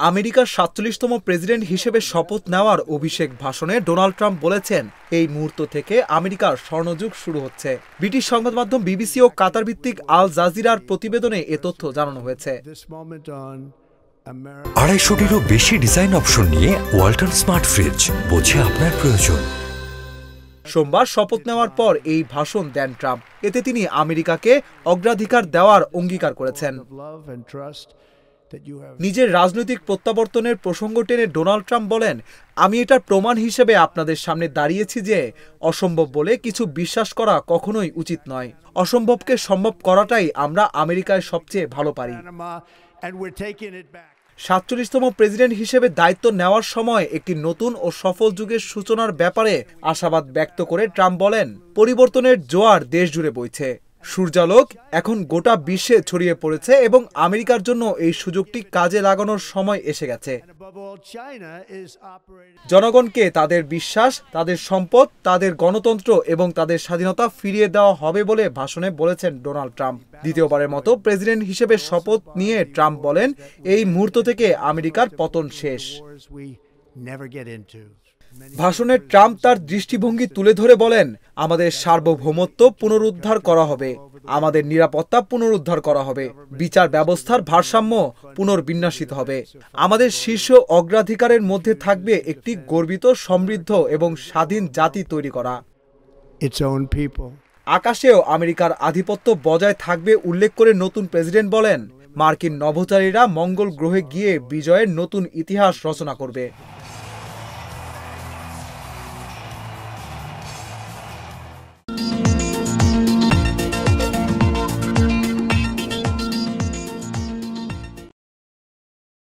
আমেরিকার ৪৭তম প্রেসিডেন্ট হিসেবে শপথ নেওয়ার অভিষেক ভাষণে ডোনাল্ড ট্রাম্প বলেছেন, এই মুহূর্ত থেকে আমেরিকার স্বর্ণযুগ শুরু হচ্ছে। ব্রিটিশ সংবাদ মাধ্যম বিবিসি ও কাতার ভিত্তিক আল জাজিরার প্রতিবেদনে এ তথ্য জানানো হয়েছে। ২৫০টিরও বেশি ডিজাইন অপশন নিয়ে ওয়ালটন স্মার্ট ফ্রিজ, বোঝে আপনার প্রয়োজন। সোমবার শপথ নেওয়ার পর এই ভাষণ দেন ট্রাম্প। এতে তিনি আমেরিকাকে অগ্রাধিকার দেওয়ার অঙ্গীকার করেছেন। নিজের রাজনৈতিক প্রত্যাবর্তনের প্রসঙ্গ টেনে ডোনাল্ড ট্রাম্প বলেন, আমি এটার প্রমাণ হিসেবে আপনাদের সামনে দাঁড়িয়েছি যে অসম্ভব বলে কিছু বিশ্বাস করা কখনোই উচিত নয়। অসম্ভবকে সম্ভব করাটাই আমরা আমেরিকায় সবচেয়ে ভালো পারি। ৪৭তম প্রেসিডেন্ট হিসেবে দায়িত্ব নেওয়ার সময় একটি নতুন ও সফল যুগের সূচনার ব্যাপারে আশাবাদ ব্যক্ত করে ট্রাম্প বলেন, পরিবর্তনের জোয়ার দেশ জুড়ে বইছে। সূর্যালোক এখন গোটা বিশ্বে ছড়িয়ে পড়েছে এবং আমেরিকার জন্য এই সুযোগটি কাজে লাগানোর সময় এসে গেছে। জনগণকে তাদের বিশ্বাস, তাদের সম্পদ, তাদের গণতন্ত্র এবং তাদের স্বাধীনতা ফিরিয়ে দেওয়া হবে বলে ভাষণে বলেছেন ডোনাল্ড ট্রাম্প। দ্বিতীয়বারের মতো প্রেসিডেন্ট হিসেবে শপথ নিয়ে ট্রাম্প বলেন, এই মুহূর্ত থেকে আমেরিকার পতন শেষ। ভাষণে ট্রাম্প তার দৃষ্টিভঙ্গি তুলে ধরে বলেন, আমাদের সার্বভৌমত্ব পুনরুদ্ধার করা হবে, আমাদের নিরাপত্তা পুনরুদ্ধার করা হবে, বিচার ব্যবস্থার ভারসাম্য পুনর্বিন্যাসিত হবে। আমাদের শীর্ষ অগ্রাধিকারের মধ্যে থাকবে একটি গর্বিত, সমৃদ্ধ এবং স্বাধীন জাতি তৈরি করা। আকাশেও আমেরিকার আধিপত্য বজায় থাকবে উল্লেখ করে নতুন প্রেসিডেন্ট বলেন, মার্কিন নভোচারীরা মঙ্গল গ্রহে গিয়ে বিজয়ের নতুন ইতিহাস রচনা করবে।